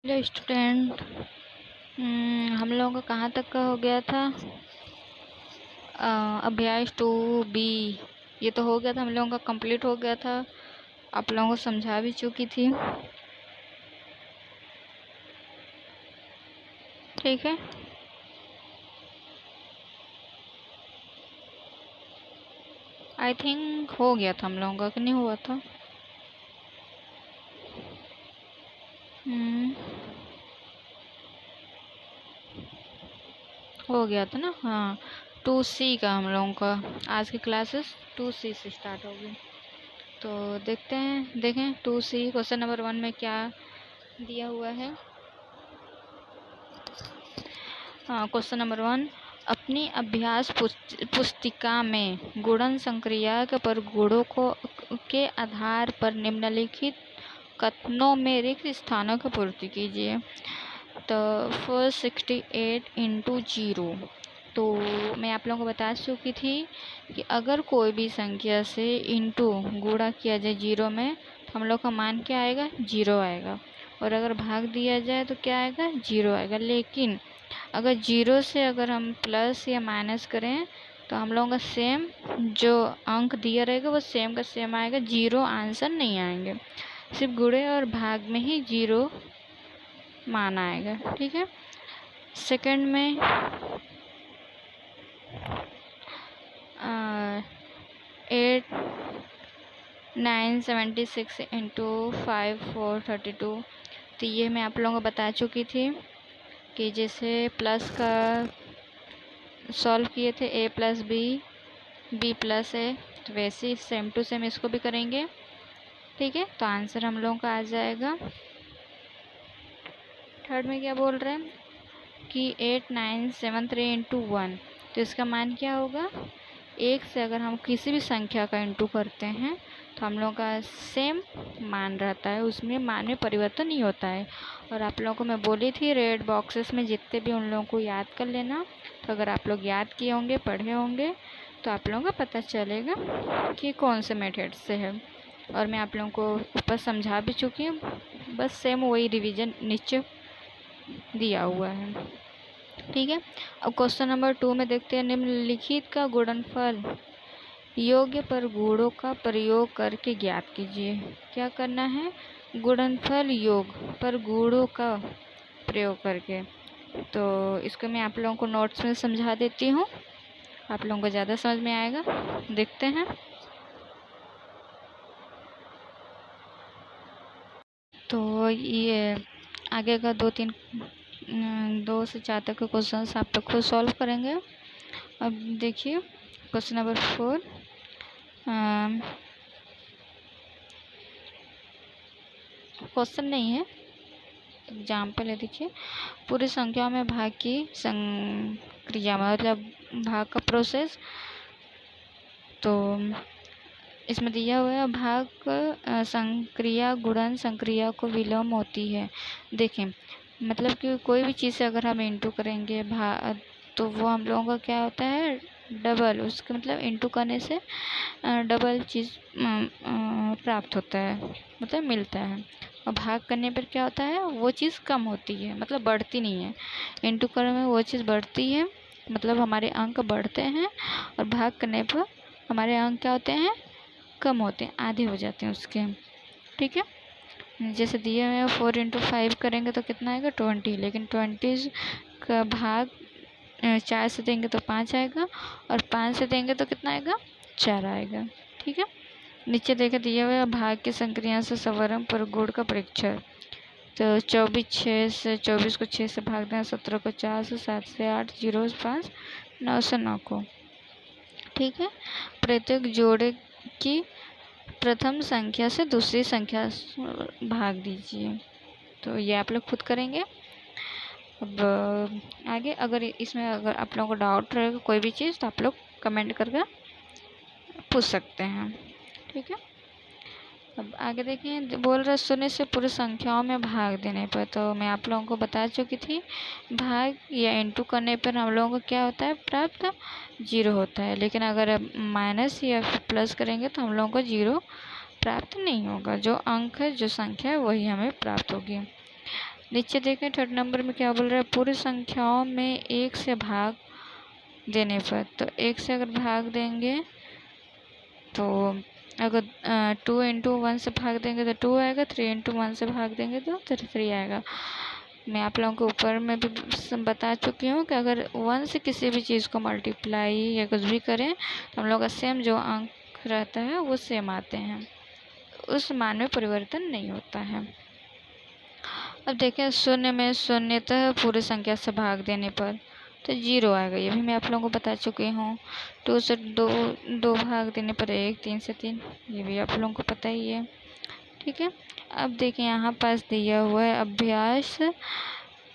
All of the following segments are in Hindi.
Hello student. हम लोगों का कहाँ तक का हो गया था? अभ्यास 2B ये तो हो गया था, हम लोगों का कंप्लीट हो गया था। आप लोगों को समझा भी चुकी थी। ठीक है, आई थिंक हो गया था हम लोगों का, कि नहीं हुआ था? हो गया था ना। हाँ, 2C का हम लोगों का आज की क्लासेस 2C से स्टार्ट होगी। तो देखते हैं, देखें 2C क्वेश्चन नंबर 1 में क्या दिया हुआ है। क्वेश्चन नंबर 1, अपनी अभ्यास पुस्तिका में गुणन संक्रिया के परगुणों के आधार पर निम्नलिखित कथनों में रिक्त स्थानों की पूर्ति कीजिए। तो 468 इंटू 0, तो मैं आप लोगों को बता चुकी थी कि अगर कोई भी संख्या से इंटू गुणा किया जाए 0 में, तो हम लोग का मान क्या आएगा? 0 आएगा। और अगर भाग दिया जाए तो क्या आएगा? 0 आएगा। लेकिन अगर 0 से अगर हम प्लस या माइनस करें तो हम लोगों का सेम जो अंक दिया रहेगा वो सेम का सेम आएगा, 0 आंसर नहीं आएंगे। सिर्फ गुणे और भाग में ही 0 मान आएगा। ठीक है। सेकंड में 8976 इंटू 5432, तो ये मैं आप लोगों को बता चुकी थी कि जैसे प्लस का सॉल्व किए थे a plus b plus a, तो वैसे ही सेम टू सेम इसको भी करेंगे। ठीक है, तो आंसर हम लोगों का आ जाएगा। थर्ड में क्या बोल रहे हैं कि 8973 इंटू 1, तो इसका मान क्या होगा? 1 से अगर हम किसी भी संख्या का इंटू करते हैं तो हम लोगों का सेम मान रहता है, उसमें मान में परिवर्तन नहीं होता है। और आप लोगों को मैं बोली थी रेड बॉक्सेस में जितने भी उन लोगों को याद कर लेना। तो अगर आप लोग याद किए होंगे, पढ़े होंगे, तो आप लोगों को पता चलेगा कि कौन से मेथड से है। और मैं आप लोगों को ऊपर समझा भी चुकी हूँ, बस सेम वही रिवीजन नीचे दिया हुआ है। ठीक है। अब क्वेश्चन नंबर 2 में देखते हैं, निम्नलिखित का गुणनफल योग्य परगुणों का प्रयोग करके ज्ञात कीजिए। क्या करना है? गुणनफल योग परगुणों का प्रयोग करके। तो इसको मैं आप लोगों को नोट्स में समझा देती हूँ, आप लोगों को ज़्यादा समझ में आएगा। देखते हैं। तो ये आगे का 2 से 4 तक के क्वेश्चन आप तक खुद सॉल्व करेंगे। अब देखिए क्वेश्चन नंबर 4, क्वेश्चन नहीं है, एग्जाम्पल है। देखिए, पूरी संख्याओं में भाग की संक्रिया मतलब भाग का प्रोसेस। तो इसमें दिया हुआ है भाग संक्रिया गुणन संक्रिया को विलोम होती है। देखें, मतलब कि कोई भी चीज़ से अगर हम इंटू करेंगे तो वो हम लोगों का क्या होता है? डबल। उसके मतलब इंटू करने से डबल चीज़ प्राप्त होता है, मतलब मिलता है। और भाग करने पर क्या होता है? वो चीज़ कम होती है, मतलब बढ़ती नहीं है। इंटू करने में वो चीज़ बढ़ती है, मतलब हमारे अंक बढ़ते हैं। और भाग करने पर हमारे अंक क्या होते हैं? कम होते हैं, आधे हो जाते हैं उसके। ठीक है। जैसे दिए हुए 4 इंटू 5 करेंगे तो कितना आएगा? 20। लेकिन 20 का भाग 4 से देंगे तो 5 आएगा, और 5 से देंगे तो कितना आएगा? 4 आएगा। ठीक है। नीचे देखे दिए हुए भाग की संक्रिया से सवर्म पर गुण का परीक्षण। तो 24 को 6 से भाग दें, 17 को 4 से, 7 से 8, 0 से 5, 9 से 9 को। ठीक है। प्रत्येक जोड़े की प्रथम संख्या से दूसरी संख्या भाग दीजिए। तो ये आप लोग खुद करेंगे। अब आगे अगर इसमें अगर आप लोगों को डाउट रहेगा कोई भी चीज़, तो आप लोग कमेंट करके पूछ सकते हैं। ठीक है। अब आगे देखें, बोल रहे शून्य से पूरी संख्याओं में भाग देने पर। तो मैं आप लोगों को बता चुकी थी, भाग या इंटू करने पर हम लोगों को क्या होता है? प्राप्त 0 होता है। लेकिन अगर माइनस या फिर प्लस करेंगे तो हम लोगों को 0 प्राप्त नहीं होगा। जो अंक है, जो संख्या है, वही हमें प्राप्त होगी। नीचे देखें थर्ड नंबर में क्या बोल रहा है, पूरी संख्याओं में एक से भाग देने पर। तो एक से अगर भाग देंगे तो अगर 2 इंटू 1 से भाग देंगे तो 2 आएगा, 3 इंटू 1 से भाग देंगे तो 3 आएगा। मैं आप लोगों को ऊपर में भी बता चुकी हूँ कि अगर 1 से किसी भी चीज़ को मल्टीप्लाई या कुछ भी करें तो हम लोग का सेम जो अंक रहता है वो सेम आते हैं, उस मान में परिवर्तन नहीं होता है। अब देखें शून्य में शून्यतः पूरी संख्या से भाग देने पर तो 0 आएगा, ये भी मैं आप लोगों को बता चुकी हूँ। 2 से 2 भाग देने पर 1, 3 से 3, ये भी आप लोगों को पता ही है। ठीक है, अब देखें यहाँ पास दिया हुआ है अभ्यास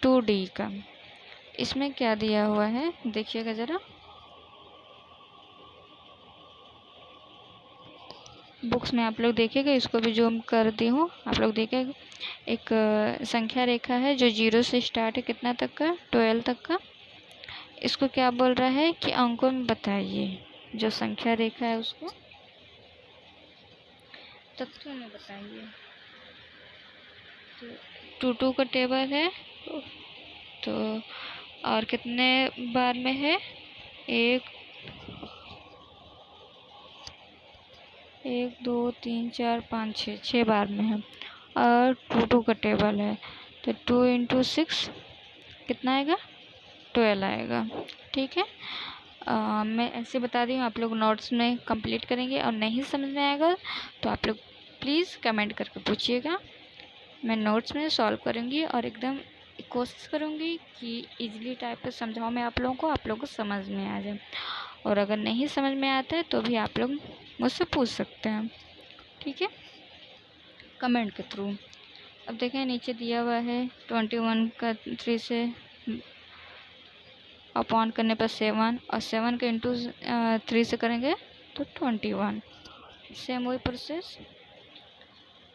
2D का। इसमें क्या दिया हुआ है देखिएगा ज़रा, बुक्स में आप लोग देखिएगा, इसको भी जूम कर दी हूँ, आप लोग देखिएगा। एक संख्या रेखा है जो 0 से स्टार्ट है, कितना तक का, 12 तक का। इसको क्या बोल रहा है कि अंकों में बताइए, जो संख्या रेखा है उसको तत्वों में बताइए। तो 2 का टेबल है, तो और कितने बार में है, 1 2 3 4 5 6 बार में है। और 2 का टेबल है तो 2 इंटू 6 कितना आएगा, 12 आएगा। ठीक है, मैं ऐसे बता रही हूँ, आप लोग नोट्स में कंप्लीट करेंगे, और नहीं समझ में आएगा तो आप लोग प्लीज़ कमेंट करके पूछिएगा। मैं नोट्स में सॉल्व करूँगी और एकदम कोशिश करूँगी कि इजीली टाइप पे समझाऊँ मैं आप लोगों को समझ में आ जाए। और अगर नहीं समझ में आता है तो भी आप लोग मुझसे पूछ सकते हैं, ठीक है, कमेंट के थ्रू। अब देखें नीचे दिया हुआ है 21 का 3 से अपॉन करने पर 7, और 7 का इंटू 3 से करेंगे तो 21। सेम वही प्रोसेस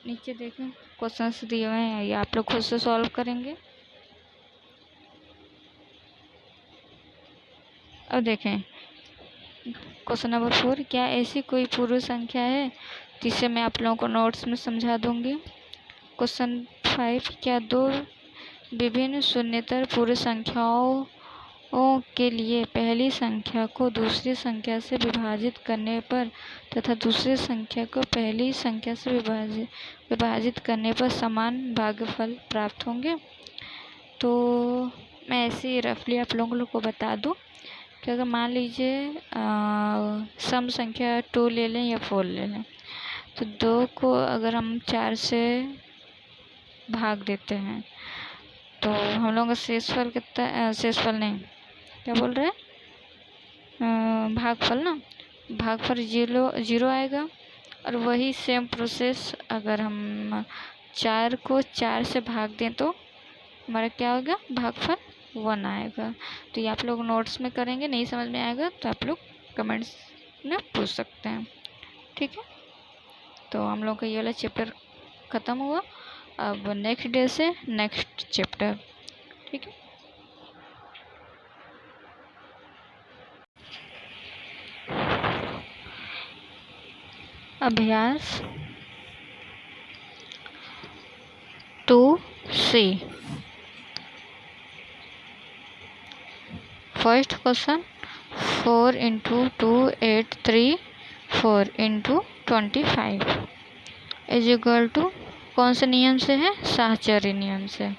नीचे देखें क्वेश्चंस दिए हुए हैं, ये आप लोग खुद से सॉल्व करेंगे। अब देखें क्वेश्चन नंबर 4, क्या ऐसी कोई पूर्ण संख्या है जिसे मैं आप लोगों को नोट्स में समझा दूंगी। क्वेश्चन 5, क्या 2 विभिन्न शून्येतर पूर्ण संख्याओं के लिए पहली संख्या को दूसरी संख्या से विभाजित करने पर तथा दूसरी संख्या को पहली संख्या से विभाजित करने पर समान भागफल प्राप्त होंगे। तो मैं ऐसे ही रफली आप लोगों को बता दूं कि अगर मान लीजिए सम संख्या 2 ले लें या 4 ले लें, तो 2 को अगर हम 4 से भाग देते हैं तो हम लोगों का शेषफल कितना, शेषफल नहीं, क्या बोल रहे हैं, भागफल ना, भागफल 0 आएगा। और वही सेम प्रोसेस अगर हम 4 को 4 से भाग दें तो हमारा क्या होगा, भागफल 1 आएगा। तो ये आप लोग नोट्स में करेंगे, नहीं समझ में आएगा तो आप लोग कमेंट्स में पूछ सकते हैं, ठीक है। तो हम लोग का ये वाला चैप्टर ख़त्म हुआ, अब नेक्स्ट डे से नेक्स्ट चैप्टर, ठीक है। अभ्यास 2C, first question, 4 into 2 8 3 4 into 25 is equal to कौन से नियम से है, साहचर्य नियम से।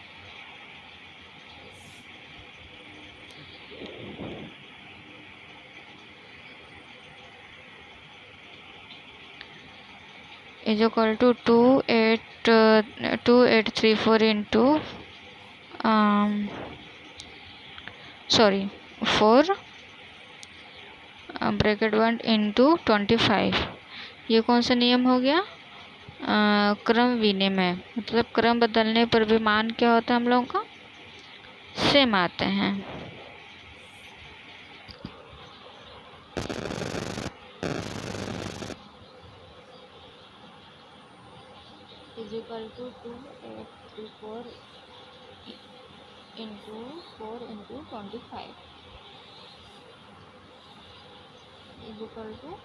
Is equal to 2 8 3 4 into 4 bracket 1 into 25। ये कौन सा नियम हो गया, क्रम विनिमय, मतलब क्रम बदलने पर भी मान क्या होता है हम लोगों का, सेम आते हैं। Is equal to 2 8 3 4 into 4 into 25 is equal to,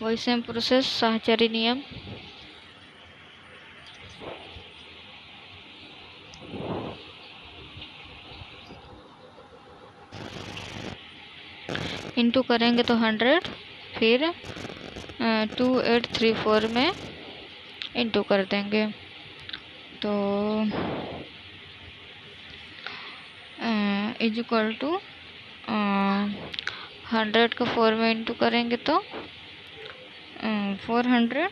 वही सेम प्रोसेस, साहचर्य नियम। इंटू करेंगे तो 100, फिर 2834 में इंटू कर देंगे तो इज इक्वल टू 100 का 4 में इंटू करेंगे तो 400,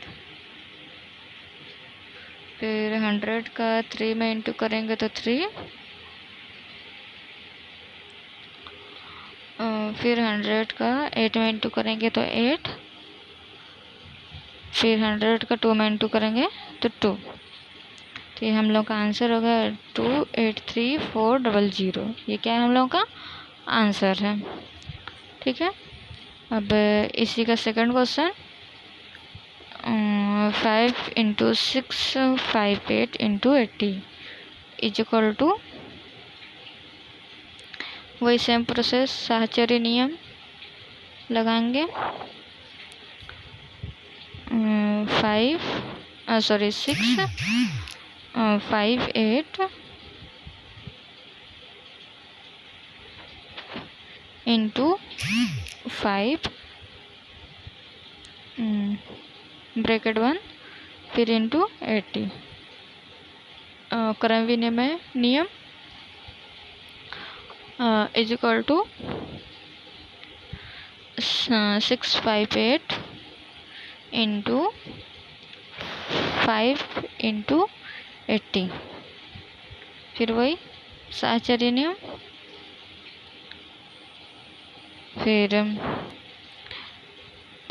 फिर 100 का 3 में इंटू करेंगे तो 3, फिर 100 का 8 में इंटू करेंगे तो 8, फिर 100 का 2 में इंटू करेंगे तो 2। तो ये हम लोग का आंसर होगा 283400। ये क्या है हम लोग का आंसर है। ठीक है, अब इसी का second question 5 × 658 × 80 is equal to, वही सेम प्रोसेस साहचर्य नियम लगाएंगे। 658 × 5 ब्रैकेट 1 फिर इंटू 80 क्रम विनिमय नियम इज इक्वल टू 658 × 5 × 80, फिर वही साहचर्य नियम, फिर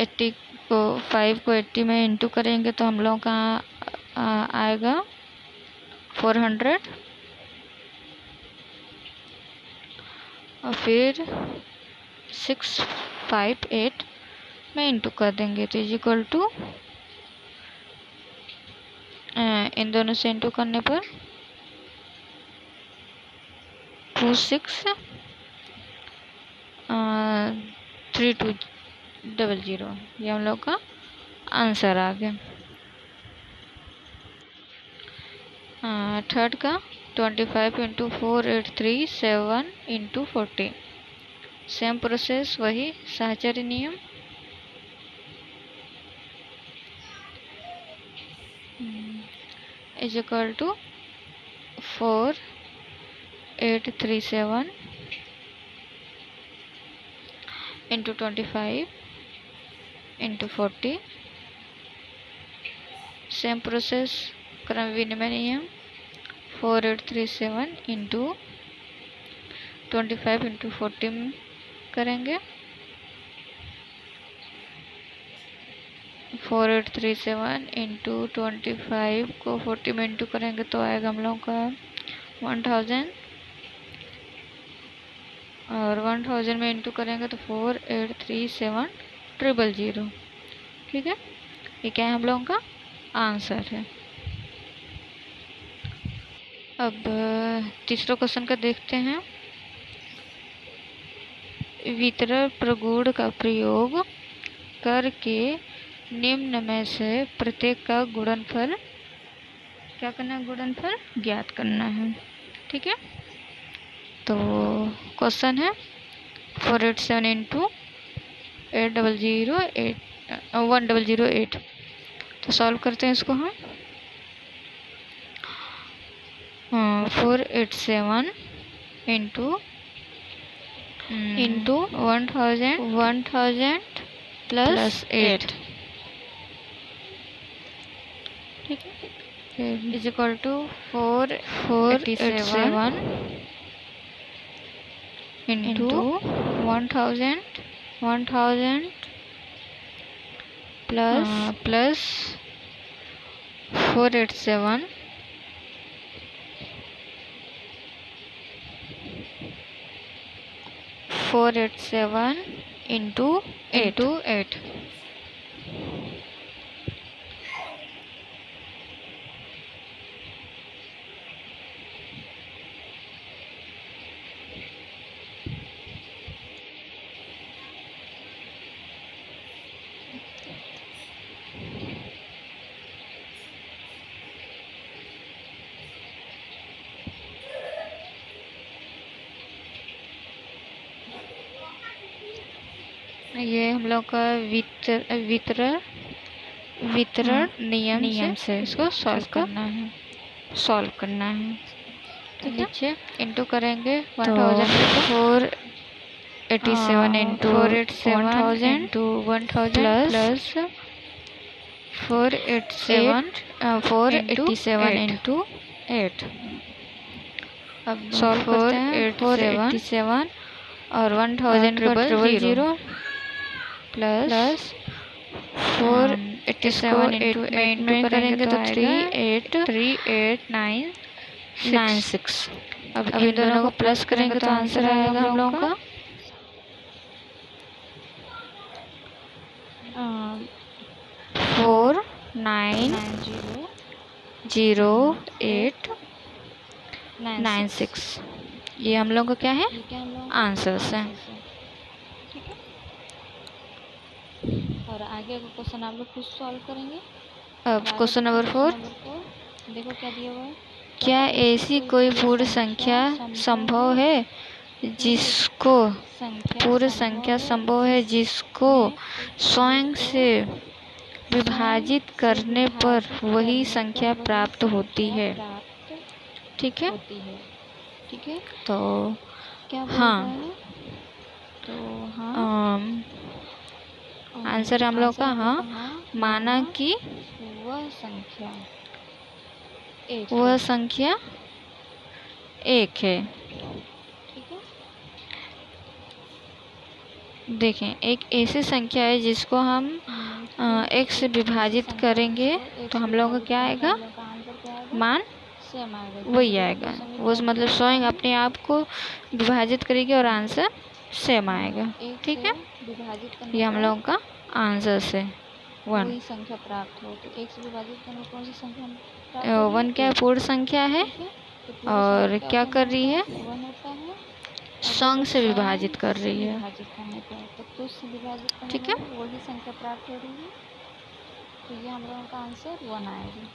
80 को 5 को 80 में इंटू करेंगे तो हम लोग का आएगा 400, और फिर 658 में इंटू कर देंगे तो इज इक्वल टू, इन दोनों से इंटू करने पर 263200। ये हम लोग का आंसर आ गया। थर्ड का 25 × 4837 × 40 सेम प्रोसेस, वही साहचर्य नियम। Is equal to 4837 × 25 × 40 same process क्रम विनिमय नियम। 4837 × 25 × 40 करेंगे। 4837 × 25 को 40 में इंटू करेंगे तो आएगा हम लोग का 1000, और 1000 में इंटू करेंगे तो 483700। ठीक है, ये क्या है हम लोगों का आंसर है। अब तीसरा क्वेश्चन का देखते हैं। वितरण प्रगुण का प्रयोग करके निम्न में से प्रत्येक का गुणनफल क्या करना है, गुणनफल ज्ञात करना है। ठीक है, तो क्वेश्चन है 487 × 1008 तो सॉल्व करते हैं इसको हम। 487 इंटू 1000 प्लस 8, ठीक है, is equal to 487 into 1000 plus 487 into 8। ये हम लोग का वितरण नियम से इसको सॉल्व करना है। नीचे इंटू करेंगे 1000 487 इंटू 1000 प्लस 487 इंटू 8। अब सॉल्व करते हैं 487 और 1000 प्लस 487 इंटू 8 करेंगे तो 3896। अब इन दोनों को प्लस करेंगे तो आंसर आएगा हम लोगों का 490896। ये हम लोग का क्या है, आंसर्स हैं। और आगे का क्वेश्चन आप लोग खुद सॉल्व करेंगे। अब क्वेश्चन नंबर 4 देखो क्या दिया हुआ है। क्या ऐसी कोई पूर्ण संख्या संभव है जिसको स्वयं से विभाजित करने पर वही संख्या प्राप्त होती है। ठीक है तो क्या हाँ आंसर हम लोग का हाँ माना कि वह संख्या एक है। देखें एक ऐसी संख्या है जिसको हम एक से विभाजित करेंगे तो हम लोगों का क्या आएगा, मान वही आएगा। वो मतलब स्वयं अपने आप को विभाजित करेगी और आंसर सेम आएगा। ठीक है, ये हम लोगों का आंसर है 1। संख्या प्राप्त हो तो एक से विभाजित करने कौन सी संख्या 1 क्या पूर्ण संख्या है और क्या कर रही है, स्वयं से विभाजित कर रही है। ठीक है, वही संख्या प्राप्त हो रही है। तो ये हम लोगों का आंसर 1 आएगा।